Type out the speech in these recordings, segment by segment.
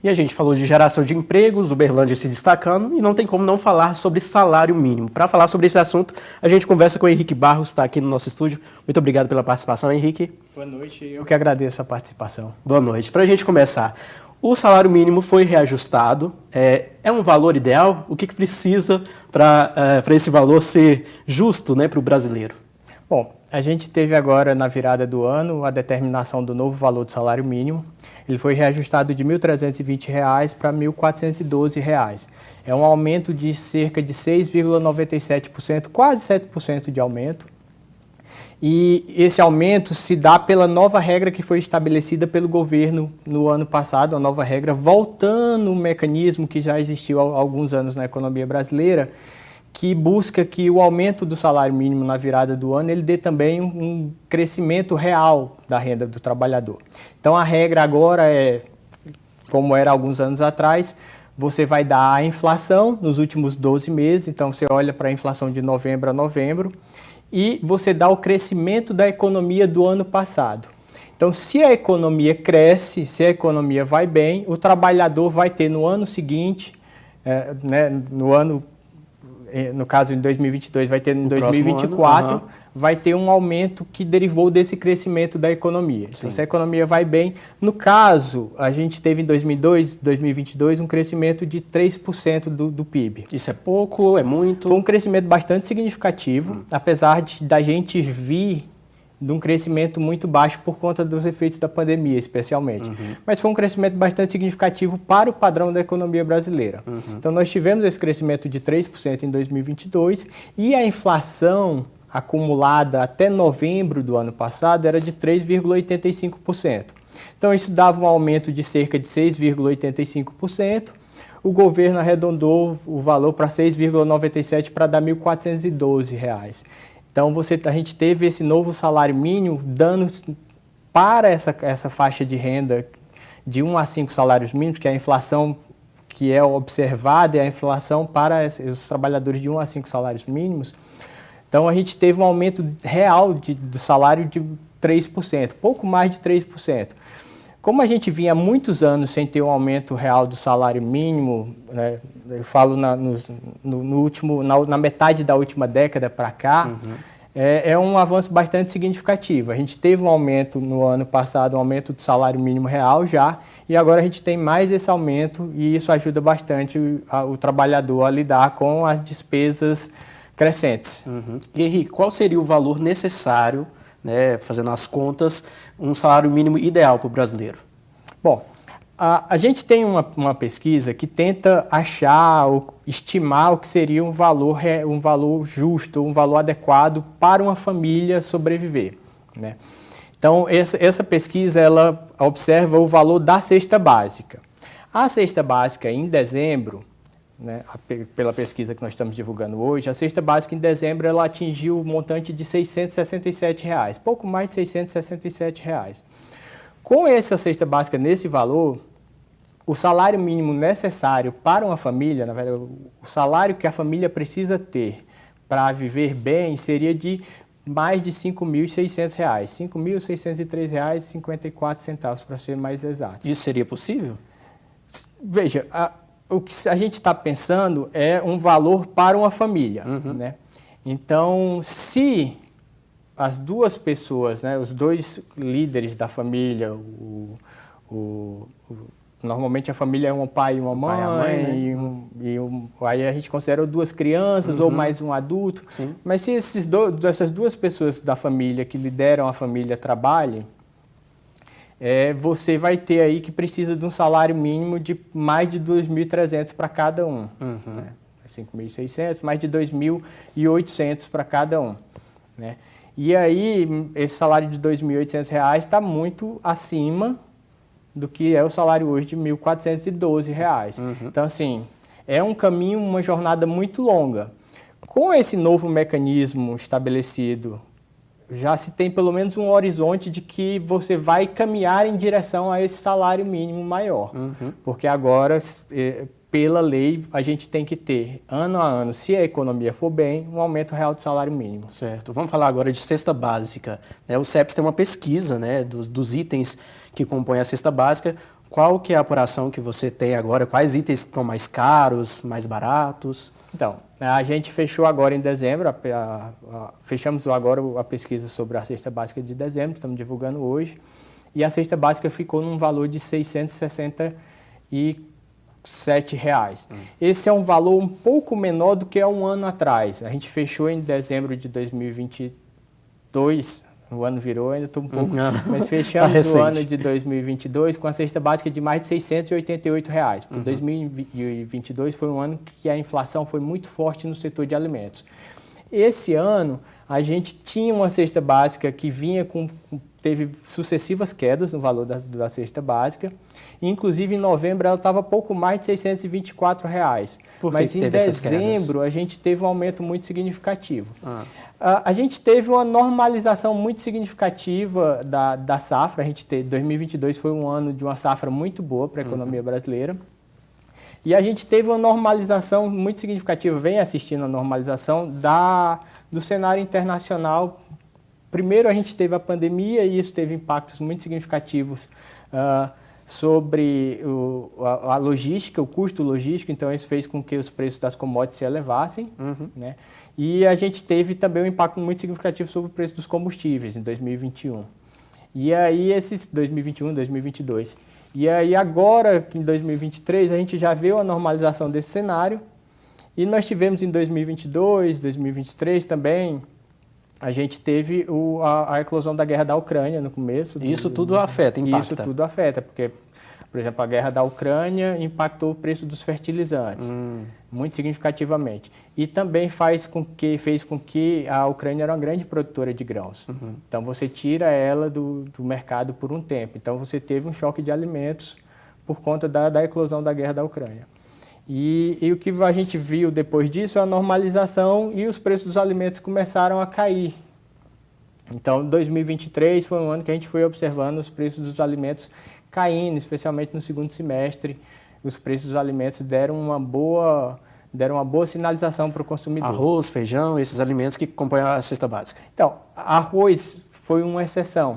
E a gente falou de geração de empregos, Uberlândia se destacando, e não tem como não falar sobre salário mínimo. Para falar sobre esse assunto, a gente conversa com o Henrique Barros, que está aqui no nosso estúdio. Muito obrigado pela participação, Henrique. Boa noite, eu que agradeço a participação. Boa noite. Para a gente começar, o salário mínimo foi reajustado. É um valor ideal? O que precisa para esse valor ser justo, né, para o brasileiro? Bom, a gente teve agora, na virada do ano, a determinação do novo valor do salário mínimo. Ele foi reajustado de R$ 1.320 para R$ 1.412. É um aumento de cerca de 6,97%, quase 7% de aumento. E esse aumento se dá pela nova regra que foi estabelecida pelo governo no ano passado, a nova regra voltando um mecanismo que já existiu há alguns anos na economia brasileira, que busca que o aumento do salário mínimo na virada do ano ele dê também um crescimento real da renda do trabalhador. Então a regra agora é, como era alguns anos atrás, você vai dar a inflação nos últimos 12 meses, então você olha para a inflação de novembro a novembro, e você dá o crescimento da economia do ano passado. Então, se a economia cresce, se a economia vai bem, o trabalhador vai ter no ano seguinte, no caso em 2022, vai ter em 2024, vai ter um aumento que derivou desse crescimento da economia. Então, se a economia vai bem, no caso, a gente teve em 2022 um crescimento de 3% do PIB. Isso é pouco, é muito? Foi um crescimento bastante significativo, apesar da gente vir de um crescimento muito baixo por conta dos efeitos da pandemia, especialmente. Mas foi um crescimento bastante significativo para o padrão da economia brasileira. Então, nós tivemos esse crescimento de 3% em 2022 e a inflação acumulada até novembro do ano passado era de 3,85%. Então, isso dava um aumento de cerca de 6,85%. O governo arredondou o valor para 6,97% para dar R$ 1.412. Então, a gente teve esse novo salário mínimo dando para essa faixa de renda de 1 a 5 salários mínimos, que é a inflação que é observada, é a inflação para os trabalhadores de 1 a 5 salários mínimos. Então, a gente teve um aumento real do salário de 3%, pouco mais de 3%. Como a gente vinha há muitos anos sem ter um aumento real do salário mínimo, né, eu falo na metade da última década para cá, é um avanço bastante significativo. A gente teve um aumento no ano passado, um aumento do salário mínimo real já, e agora a gente tem mais esse aumento e isso ajuda bastante o trabalhador a lidar com as despesas crescentes. E Henrique, qual seria o valor necessário, né, fazendo as contas, um salário mínimo ideal para o brasileiro? Bom, a gente tem uma pesquisa que tenta achar ou estimar o que seria um valor justo, um valor adequado para uma família sobreviver, né? Então, essa pesquisa ela observa o valor da cesta básica. A cesta básica em dezembro, né, pela pesquisa que nós estamos divulgando hoje, a cesta básica em dezembro ela atingiu o montante de R$ 667, pouco mais de R$ 667. Com essa cesta básica nesse valor, o salário mínimo necessário para uma família, na verdade, o salário que a família precisa ter para viver bem seria de mais de R$ 5.600, R$ 5.603,54 para ser mais exato. Isso seria possível? Veja, o que a gente está pensando é um valor para uma família, né? Então, se as duas pessoas, né, os dois líderes da família, normalmente a família é um pai e uma mãe, aí a gente considera duas crianças ou mais um adulto. Sim. Mas se essas duas pessoas da família que lideram a família trabalhem, você vai ter aí que precisa de um salário mínimo de mais de 2.300 para cada um. Né? 5.600, mais de 2.800 para cada um. Né? E aí, esse salário de R$ 2.800 está muito acima do que é o salário hoje de R$ 1.412. Então, assim, é um caminho, uma jornada muito longa. Com esse novo mecanismo estabelecido, já se tem pelo menos um horizonte de que você vai caminhar em direção a esse salário mínimo maior. Porque agora, pela lei, a gente tem que ter, ano a ano, se a economia for bem, um aumento real do salário mínimo. Certo. Vamos falar agora de cesta básica. O CEPS tem uma pesquisa, né, dos itens que compõem a cesta básica. qual que é a apuração que você tem agora? Quais itens estão mais caros, mais baratos? Então, a gente fechou agora em dezembro, fechamos agora a pesquisa sobre a cesta básica de dezembro, estamos divulgando hoje, e a cesta básica ficou num valor de R$ 667. Esse é um valor um pouco menor do que há um ano atrás. A gente fechou em dezembro de 2022, o ano virou, ainda estou um pouco, mas fechamos o ano de 2022 com a cesta básica de mais de R$ 688. Porque 2022 foi um ano que a inflação foi muito forte no setor de alimentos. Esse ano, a gente tinha uma cesta básica que teve sucessivas quedas no valor da cesta básica. Inclusive, em novembro, ela estava pouco mais de R$ 624. Mas em dezembro, a gente teve um aumento muito significativo. A gente teve uma normalização muito significativa da safra. 2022 foi um ano de uma safra muito boa para a economia brasileira. E a gente teve uma normalização muito significativa, vem assistindo a normalização do cenário internacional. Primeiro, a gente teve a pandemia e isso teve impactos muito significativos sobre a logística, o custo logístico. Então, isso fez com que os preços das commodities se elevassem. Né? E a gente teve também um impacto muito significativo sobre o preço dos combustíveis em 2021. E aí, 2021, 2022. E aí, agora, em 2023, a gente já vê a normalização desse cenário. E nós tivemos em 2022, 2023 também, a gente teve a eclosão da guerra da Ucrânia no começo. Isso tudo afeta, impacta. Isso tudo afeta, porque, por exemplo, a guerra da Ucrânia impactou o preço dos fertilizantes, muito significativamente. E também fez com que a Ucrânia era uma grande produtora de grãos. Então, você tira ela do mercado por um tempo. Então, você teve um choque de alimentos por conta da eclosão da guerra da Ucrânia. E o que a gente viu depois disso é a normalização e os preços dos alimentos começaram a cair. Então, 2023 foi um ano que a gente foi observando os preços dos alimentos caindo, especialmente no segundo semestre. Os preços dos alimentos deram uma boa sinalização para o consumidor. Arroz, feijão, esses alimentos que compõem a cesta básica. Então, arroz foi uma exceção.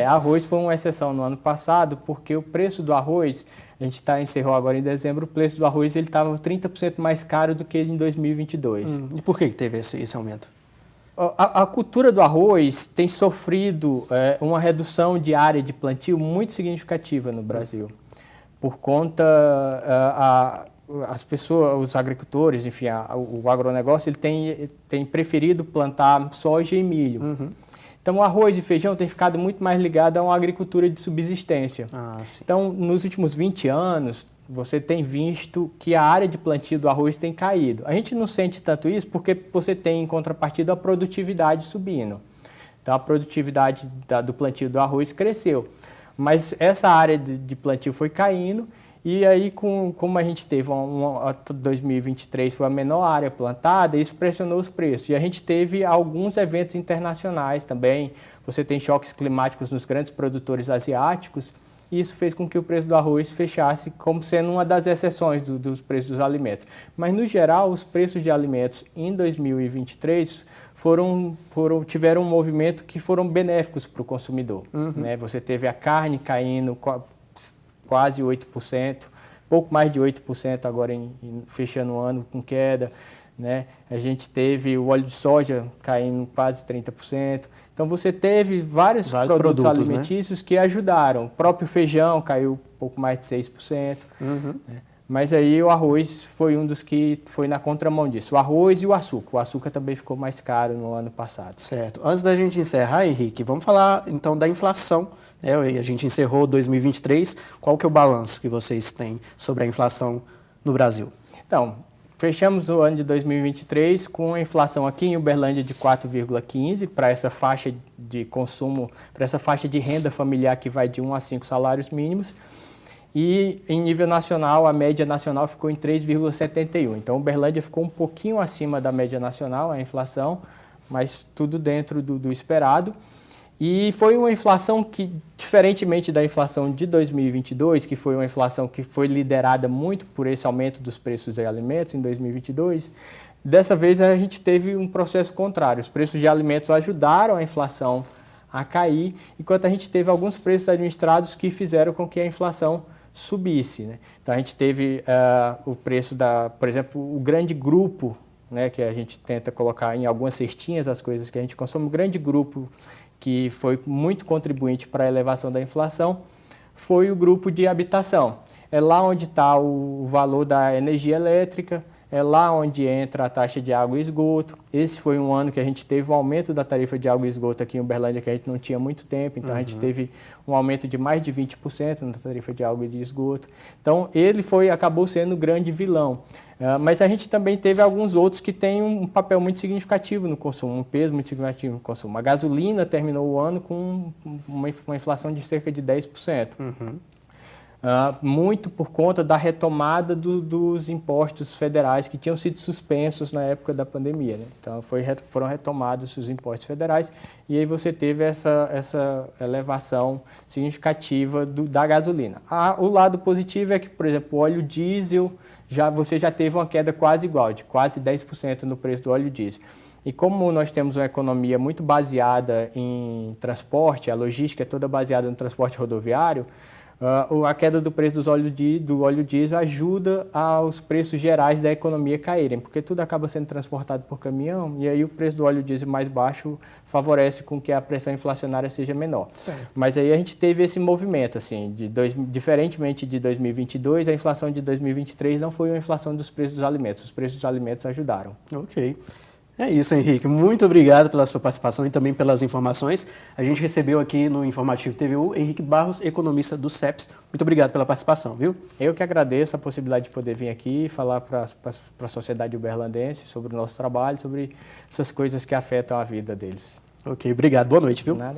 Arroz foi uma exceção no ano passado, porque o preço do arroz, a gente encerrou agora em dezembro, o preço do arroz estava 30% mais caro do que em 2022. E por que teve esse aumento? A cultura do arroz tem sofrido uma redução de área de plantio muito significativa no Brasil. Por conta, as pessoas, os agricultores, enfim, o agronegócio, ele tem preferido plantar soja e milho. Então, o arroz e feijão tem ficado muito mais ligado a uma agricultura de subsistência. Então, nos últimos 20 anos, você tem visto que a área de plantio do arroz tem caído. A gente não sente tanto isso porque você tem, em contrapartida, a produtividade subindo. Então, a produtividade do plantio do arroz cresceu. Mas essa área de plantio foi caindo e aí, como a gente teve 2023 foi a menor área plantada, isso pressionou os preços. E a gente teve alguns eventos internacionais também. Você tem choques climáticos nos grandes produtores asiáticos. E isso fez com que o preço do arroz fechasse como sendo uma das exceções dos preços dos alimentos. Mas, no geral, os preços de alimentos em 2023 tiveram um movimento que foram benéficos para o consumidor. Né? Você teve a carne caindo quase 8%, pouco mais de 8% agora fechando o ano com queda. Né? A gente teve o óleo de soja caindo quase 30%. Então, você teve vários produtos alimentícios, né, que ajudaram. O próprio feijão caiu um pouco mais de 6%. Né? Mas aí o arroz foi um dos que foi na contramão disso. O arroz e o açúcar. O açúcar também ficou mais caro no ano passado. Certo. Antes da gente encerrar, Henrique, vamos falar então da inflação. Né? A gente encerrou 2023. Qual que é o balanço que vocês têm sobre a inflação no Brasil? Então, fechamos o ano de 2023 com a inflação aqui em Uberlândia de 4,15% para essa faixa de consumo, para essa faixa de renda familiar que vai de 1 a 5 salários mínimos. E em nível nacional, a média nacional ficou em 3,71%. Então, Uberlândia ficou um pouquinho acima da média nacional, a inflação, mas tudo dentro do esperado. E foi uma inflação que, diferentemente da inflação de 2022, que foi uma inflação que foi liderada muito por esse aumento dos preços de alimentos em 2022, dessa vez a gente teve um processo contrário. Os preços de alimentos ajudaram a inflação a cair, enquanto a gente teve alguns preços administrados que fizeram com que a inflação subisse, né? Então a gente teve o preço por exemplo, o grande grupo, né, que a gente tenta colocar em algumas cestinhas as coisas que a gente consome, o grande grupo que foi muito contribuinte para a elevação da inflação foi o grupo de habitação. É lá onde está o valor da energia elétrica, é lá onde entra a taxa de água e esgoto. Esse foi um ano que a gente teve um aumento da tarifa de água e esgoto aqui em Uberlândia, que a gente não tinha há muito tempo. Então, a gente teve um aumento de mais de 20% na tarifa de água e de esgoto. Então, ele acabou sendo o grande vilão. Mas a gente também teve alguns outros que têm um papel muito significativo no consumo, um peso muito significativo no consumo. A gasolina terminou o ano com uma inflação de cerca de 10%. Muito por conta da retomada dos impostos federais que tinham sido suspensos na época da pandemia, né? Então foram retomados os impostos federais e aí você teve essa elevação significativa da gasolina. O lado positivo é que, por exemplo, o óleo diesel, você já teve uma queda quase igual, de quase 10% no preço do óleo diesel. E como nós temos uma economia muito baseada em transporte, a logística é toda baseada no transporte rodoviário, a queda do preço do óleo diesel ajuda aos preços gerais da economia caírem, porque tudo acaba sendo transportado por caminhão e aí o preço do óleo diesel mais baixo favorece com que a pressão inflacionária seja menor. Certo. Mas aí a gente teve esse movimento, assim, diferentemente de 2022, a inflação de 2023 não foi uma inflação dos preços dos alimentos, os preços dos alimentos ajudaram. Ok. É isso, Henrique. Muito obrigado pela sua participação e também pelas informações. A gente recebeu aqui no Informativo TVU Henrique Barros, economista do CEPS. Muito obrigado pela participação, viu? Eu que agradeço a possibilidade de poder vir aqui e falar para a sociedade uberlandense sobre o nosso trabalho, sobre essas coisas que afetam a vida deles. Ok, obrigado. Boa noite, viu? Nada.